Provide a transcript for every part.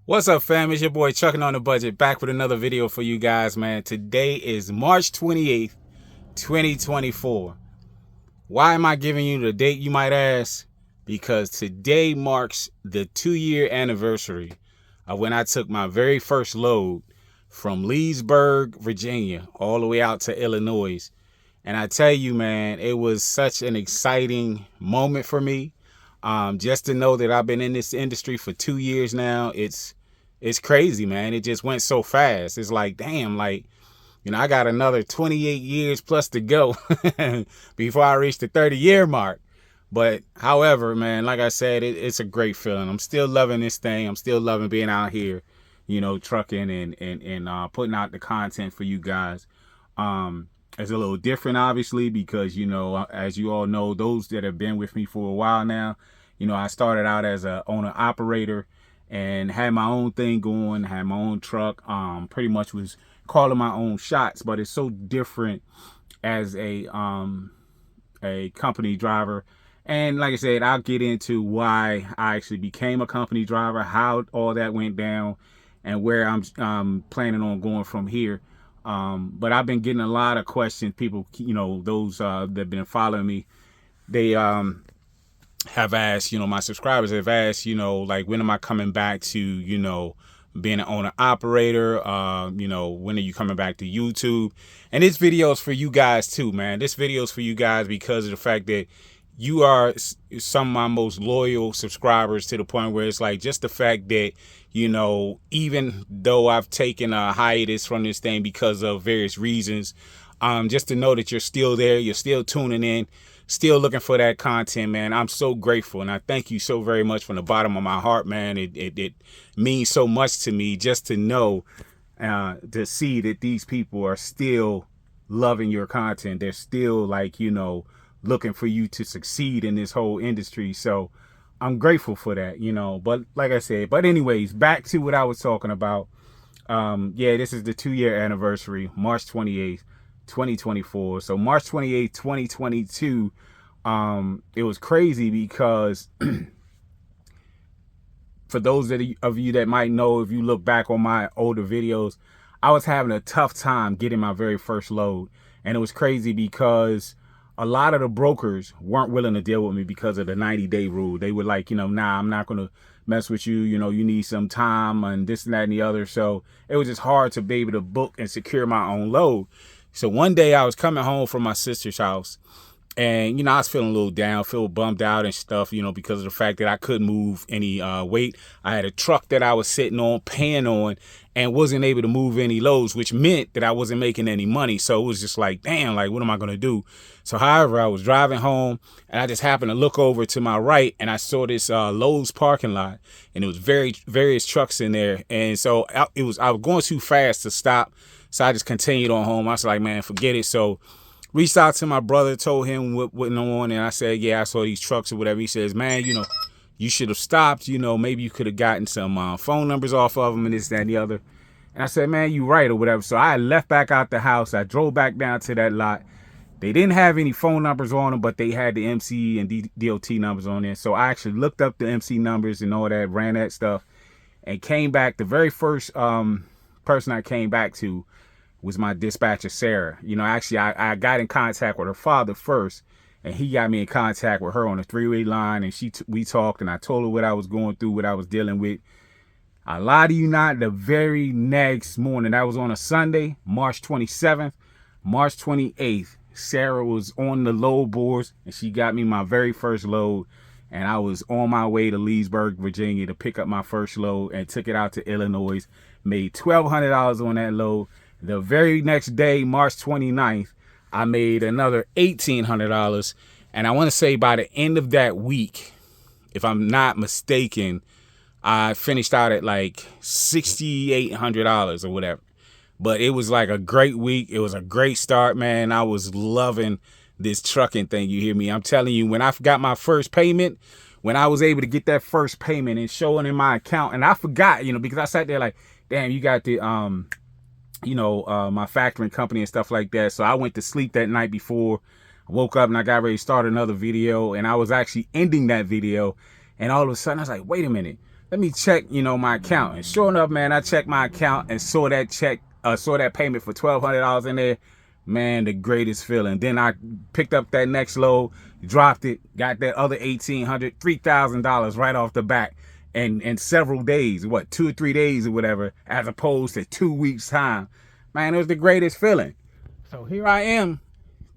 What's up, fam? It's your boy Trucking on the Budget, back with another video for you guys, man. Today is March 28th, 2024. Why am I giving you the date, you might ask? Because today marks the 2-year anniversary of when I took my very first load from Leesburg, Virginia, all the way out to Illinois. And I tell you, man, it was such an exciting moment for me. Just to know that I've been in this industry for 2 years now, it's crazy, man. It just went so fast. It's like, damn, I got another 28 years plus to go before I reach the 30-year mark. But however, man, like I said, it's a great feeling. I'm still loving this thing. I'm still loving being out here, trucking and putting out the content for you guys. It's a little different, obviously, because, as you all know, those that have been with me for a while now, I started out as a owner operator and had my own thing going, had my own truck, pretty much was calling my own shots. But it's so different as a company driver. And like I said, I'll get into why I actually became a company driver, how all that went down, and where I'm planning on going from here. But I've been getting a lot of questions. People, those that have been following me, they have asked, my subscribers have asked, when am I coming back to, being an owner operator? When are you coming back to YouTube? And this video is for you guys too, man. This video is for you guys because of the fact that you are some of my most loyal subscribers, to the point where it's like just the fact that, even though I've taken a hiatus from this thing because of various reasons, just to know that you're still there, you're still tuning in, still looking for that content, man. I'm so grateful, and I thank you so very much from the bottom of my heart, man. It means so much to me just to know, to see that these people are still loving your content. They're still looking for you to succeed in this whole industry. So I'm grateful for that, but like I said, but anyways, back to what I was talking about. This is the 2-year anniversary, March 28th, 2024. So March 28th, 2022, it was crazy because for those of you that might know, if you look back on my older videos, I was having a tough time getting my very first load. And it was crazy because a lot of the brokers weren't willing to deal with me because of the 90-day rule. They were like, nah, I'm not going to mess with you. You need some time and this and that and the other. So it was just hard to be able to book and secure my own load. So one day I was coming home from my sister's house, and, I was feeling a little down, feel bummed out and stuff, because of the fact that I couldn't move any weight. I had a truck that I was sitting on, paying on, and wasn't able to move any loads, which meant that I wasn't making any money. So it was just like, damn, what am I going to do? So however, I was driving home, and I just happened to look over to my right, and I saw this Lowe's parking lot, and it was various trucks in there. And so I was going too fast to stop. So I just continued on home. I was like, man, forget it. So reached out to my brother, told him what went on, and I said, yeah, I saw these trucks or whatever. He says, man, you should have stopped. Maybe you could have gotten some phone numbers off of them and this, that, and the other. And I said, man, you right or whatever. So I left back out the house. I drove back down to that lot. They didn't have any phone numbers on them, but they had the MC and DOT numbers on there. So I actually looked up the MC numbers and all that, ran that stuff, and came back. The very first person I came back to was my dispatcher, Sarah. Actually, I got in contact with her father first, and he got me in contact with her on the three-way line, and we talked, and I told her what I was going through, what I was dealing with. I lie to you not, the very next morning, that was on a Sunday, March 27th, March 28th, Sarah was on the load boards, and she got me my very first load, and I was on my way to Leesburg, Virginia to pick up my first load and took it out to Illinois, made $1,200 on that load. The very next day, March 29th, I made another $1,800. And I want to say by the end of that week, if I'm not mistaken, I finished out at like $6,800 or whatever. But it was like a great week. It was a great start, man. I was loving this trucking thing. You hear me? I'm telling you, when I got my first payment, when I was able to get that first payment and showing in my account, and I forgot, because I sat there like, damn, you got the my factoring company and stuff like that. So I went to sleep that night before. I woke up and I got ready to start another video, and I was actually ending that video, and all of a sudden I was like, wait a minute, let me check, you know, my account. And sure enough, man, I checked my account and saw that check, saw that payment for $1,200 in there. Man, the greatest feeling. Then I picked up that next load, dropped it, got that other $1,800, $3,000 right off the bat. And in several days, what, 2 or 3 days or whatever, as opposed to 2 weeks time. Man, it was the greatest feeling. So here I am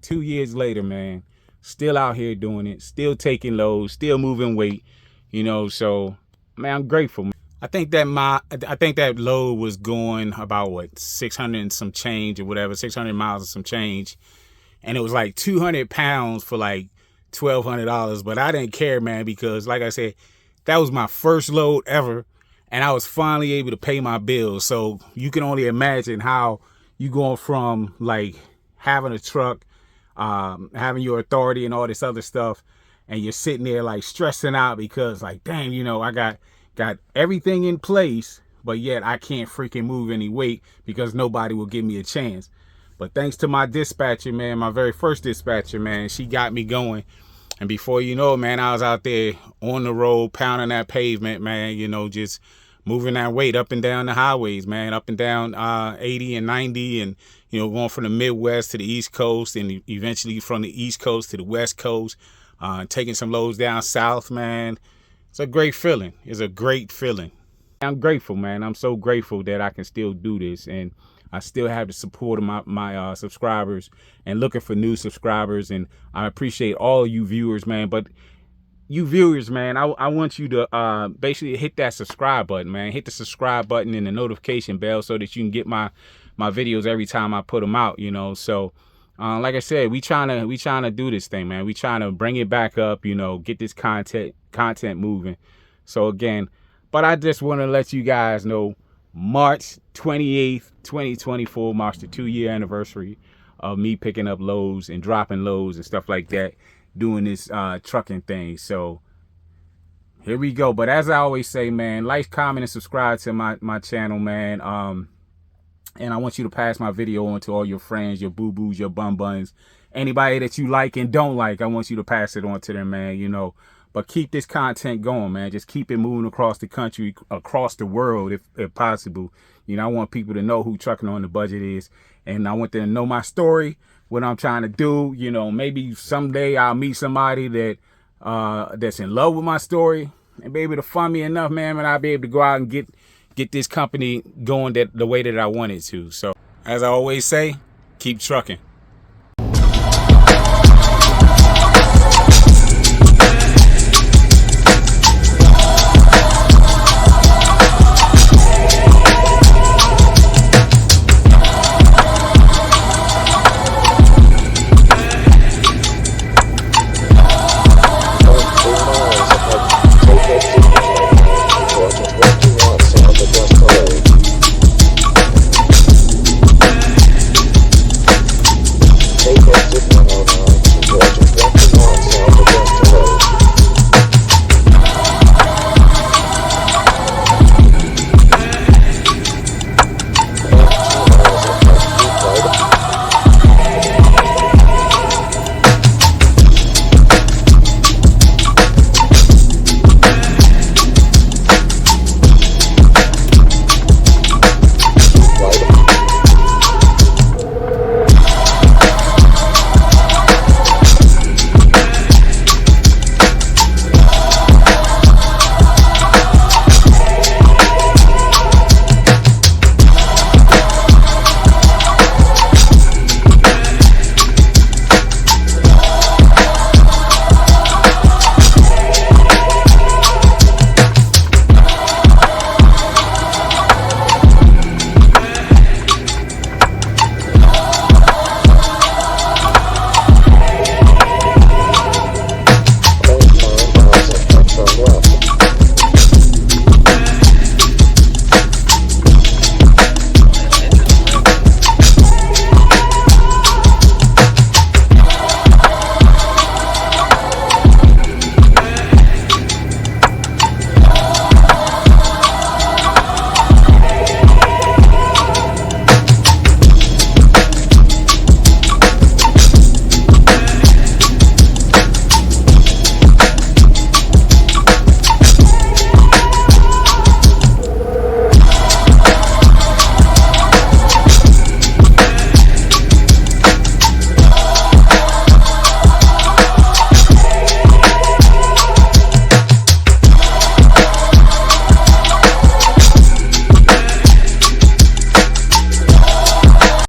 2 years later, man, still out here doing it, still taking loads, still moving weight, you know. So man, I'm grateful. I think that load was going about what, 600 and some change or whatever, 600 miles and some change, and it was like 200 pounds for like $1,200. But I didn't care, man, because like I said, that was my first load ever, and I was finally able to pay my bills. So you can only imagine how you going from like having a truck, having your authority and all this other stuff, and you're sitting there like stressing out because like, dang, you know, I got everything in place, but yet I can't freaking move any weight because nobody will give me a chance. But thanks to my dispatcher, man, my very first dispatcher, man, she got me going. And before you know it, man, I was out there on the road, pounding that pavement, man, you know, just moving that weight up and down the highways, man, up and down 80 and 90, and, you know, going from the Midwest to the East Coast, and eventually from the East Coast to the West Coast, taking some loads down south, man. It's a great feeling. It's a great feeling. I'm grateful, man. I'm so grateful that I can still do this, and I still have the support of my subscribers, and looking for new subscribers. And I appreciate all you viewers, man. But you viewers, man, I want you to basically hit that subscribe button, man. Hit the subscribe button and the notification bell so that you can get my videos every time I put them out, you know. So like I said, we trying to do this thing, man. We trying to bring it back up, you know, get this content moving. So again, but I just want to let you guys know, March 28th, 2024 marks the 2-year anniversary of me picking up loads and dropping loads and stuff like that, doing this trucking thing. So here we go. But as I always say, man, like, comment, and subscribe to my channel, man. And I want you to pass my video on to all your friends, your boo-boos, your bum-buns, anybody that you like and don't like. I want you to pass it on to them, man, you know. But keep this content going, man. Just keep it moving across the country, across the world, if possible. You know, I want people to know who Trucking on the Budget is, and I want them to know my story, what I'm trying to do. You know, maybe someday I'll meet somebody that that's in love with my story and be able to fund me enough, man, and I'll be able to go out and get this company going the way that I want it to. So, as I always say, keep trucking.